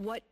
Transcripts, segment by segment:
What?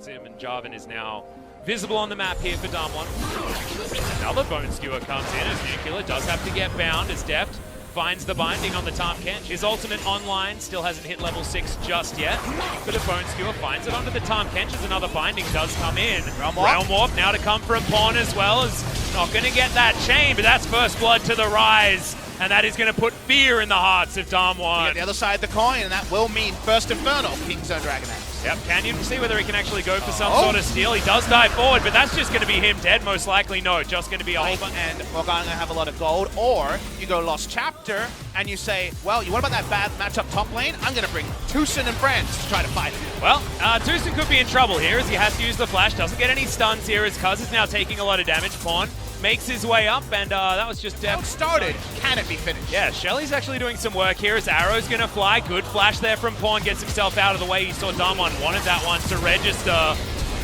Him and Jarvan is now visible on the map here for Damwon. Another bone skewer comes in as Nuclear does have to get bound as Deft finds the binding on the Tahm Kench. His ultimate online still hasn't hit level 6 just yet. But a bone skewer finds it onto the Tahm Kench as another binding does come in. Realm Warp now to come from PawN as well, as not going to get that chain, but that's first blood to the rise. And that is going to put fear in the hearts of Damwon. The other side of the coin, and that will mean first Infernal, KZ Dragon Axe. Yep, Canyon, see whether he can actually go for some sort of steal. He does dive forward, but that's just going to be him dead, most likely. No, just going to be a whole bunch. And Morgana going to have a lot of gold, or you go Lost Chapter, and you say, well, what about that bad matchup top lane? I'm going to bring TuSson and friends to try to fight it. Well, TuSson could be in trouble here, as he has to use the flash. Doesn't get any stuns here, as Kuz is now taking a lot of damage. PawN makes his way up, and that was just Well started. Can it be finished? Yeah, Shelly's actually doing some work here as Arrow's going to fly. Good flash there from PawN, gets himself out of the way. He saw Damwon wanted that one to register.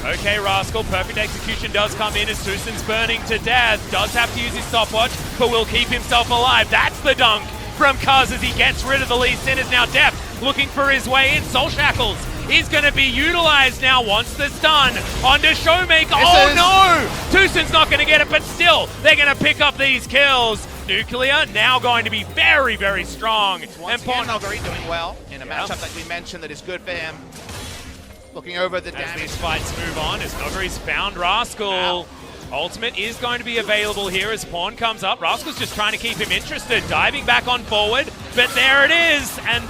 Okay, Rascal, perfect execution does come in as TuSson's burning to death. Does have to use his stopwatch, but will keep himself alive. That's the dunk from Kuz as he gets rid of the Lee Sin. Is now Deft looking for his way in. Soul Shackles is going to be utilized now once the stun onto Showmaker. No! TuSson's not going to get it, but still, they're going to pick up these kills. Nuclear now going to be very, very strong. Once again, Nogari doing well in a matchup that we mentioned that is good for him. Looking over the damage. As these fights move on, as Nogari's found Rascal. Ow. Ultimate is going to be available here as PawN comes up. Rascal's just trying to keep him interested, diving back on forward, but there it is, and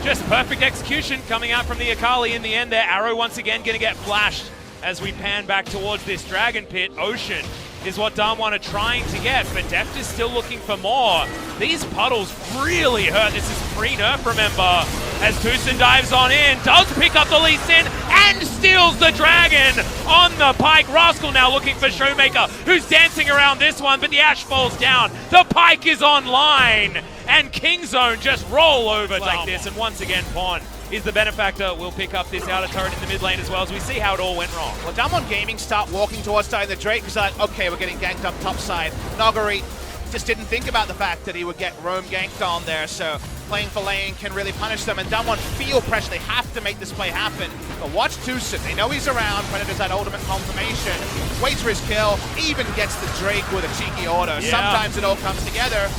just perfect execution coming out from the Akali in the end there. Arrow once again going to get flashed as we pan back towards this Dragon Pit. Ocean is what Damwon are trying to get, but Deft is still looking for more. These puddles really hurt. This is pre-nerf, remember, as TuSson dives on in, does pick up the Lee Sin, and steals the Dragon on the Pike. Rascal now looking for Showmaker, who's dancing around this one, but the Ashe falls down. The Pike is online, and Kingzone just roll over like this, and once again, PawN is the benefactor. Will pick up this outer turret in the mid lane as well, as we see how it all went wrong. Well, Damwon Gaming start walking towards starting the Drake because like, okay, we're getting ganked up top side. Nogari just didn't think about the fact that he would get roam ganked on there, so playing for lane can really punish them, and Damwon feel pressure. They have to make this play happen. But watch TuSson. They know he's around. Predator's that ultimate confirmation. Waits for his kill, even gets the Drake with a cheeky order. Yeah. Sometimes it all comes together.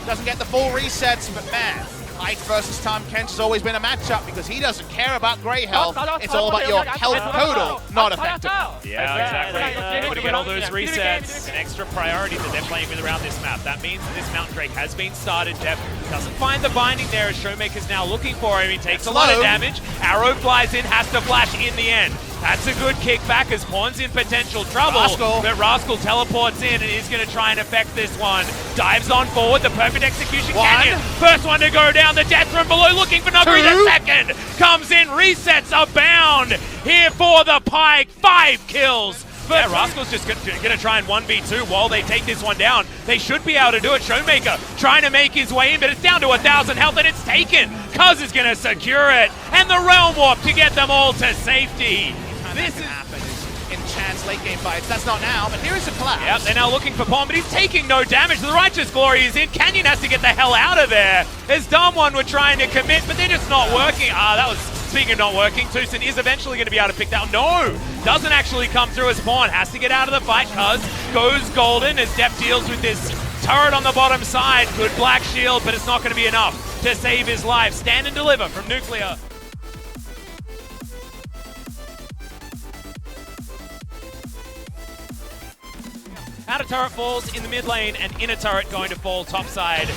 Doesn't get the full resets, but man, Ike versus Tahm Kench has always been a matchup because he doesn't care about gray health. It's all about your health total, not effective. Yeah, exactly. Able to get all those resets, an extra priority that they're playing with around this map. That means that this Mountain Drake has been started. Deft doesn't find the binding there as Showmaker's now looking for him. He takes a lot of damage. Arrow flies in, has to flash in the end. That's a good kickback as PawN's in potential trouble. But Rascal teleports in and is going to try and affect this one. Dives on forward, the perfect execution. Canyon, first one to go down. The death from below looking for Nogari. The second comes in, resets abound here for the Pike. 5 kills. But yeah, Rascal's just going to try and 1v2 while they take this one down. They should be able to do it. Showmaker trying to make his way in, but it's down to 1,000 health and it's taken. Kuz is going to secure it. And the Realm Warp to get them all to safety. This is happen in chance late game fights. That's not now, but here is a collapse. Yep, they're now looking for PawN, but he's taking no damage. The Righteous Glory is in. Canyon has to get the hell out of there. As Damwon were trying to commit, but they're just not working. That was, speaking of not working, TuSson is eventually going to be able to pick that. No, doesn't actually come through as PawN. Has to get out of the fight. Kuz goes golden as Deft deals with this turret on the bottom side. Good black shield, but it's not going to be enough to save his life. Stand and deliver from Nuclear. Outer turret falls in the mid lane, and inner turret going to fall topside.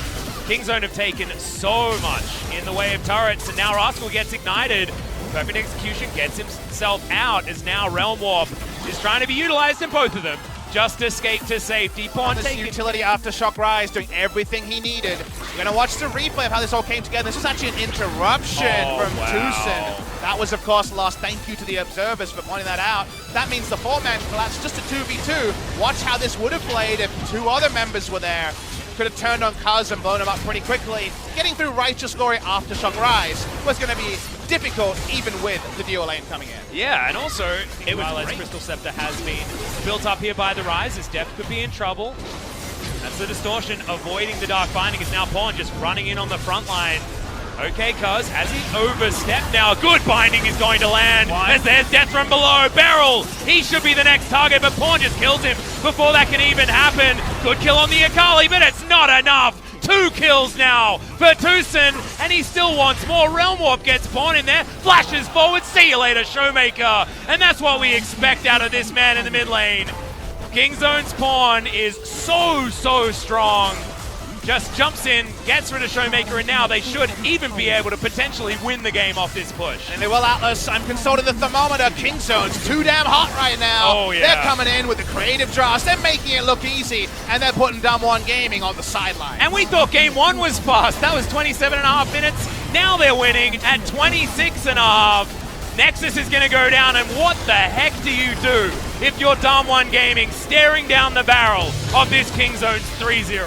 Kingzone have taken so much in the way of turrets, and now Rascal gets ignited. Perfect execution gets himself out as now Realm Warp is trying to be utilized in both of them. Just escape to safety. PawN taking utility Aftershock Rise, doing everything he needed. We're going to watch the replay of how this all came together. This was actually an interruption from Tucson. That was, of course, lost. Thank you to the observers for pointing that out. That means the 4-man collapse, just a 2v2. Watch how this would have played if 2 other members were there. Could have turned on KZ and blown him up pretty quickly. Getting through Righteous Glory Aftershock Rise was going to be difficult even with the duo lane coming in. Yeah, and also, it was as Crystal Scepter has been built up here by the Rise, his depth could be in trouble. That's the distortion, avoiding the Dark Binding is now PawN just running in on the front line. Okay, KZ, has he overstepped now? Good binding is going to land. As there's death from below. Beryl, he should be the next target, but PawN just kills him before that can even happen. Good kill on the Akali, but it's not enough. 2 kills now for Tucson, and he still wants more. Realm Warp gets PawN in there, flashes forward. See you later, Showmaker. And that's what we expect out of this man in the mid lane. Kingzone's PawN is so strong. Just jumps in, gets rid of Showmaker, and now they should even be able to potentially win the game off this push. And they will, Atlas. I'm consulting the thermometer. Kingzone's too damn hot right now. Oh, yeah. They're coming in with the creative draws. They're making it look easy, and they're putting Dumb1 Gaming on the sideline. And we thought game 1 was fast. That was 27.5 minutes. Now they're winning at 26.5. Nexus is going to go down, and what the heck do you do if you're Dumb1 Gaming staring down the barrel of this Kingzone's 3-0?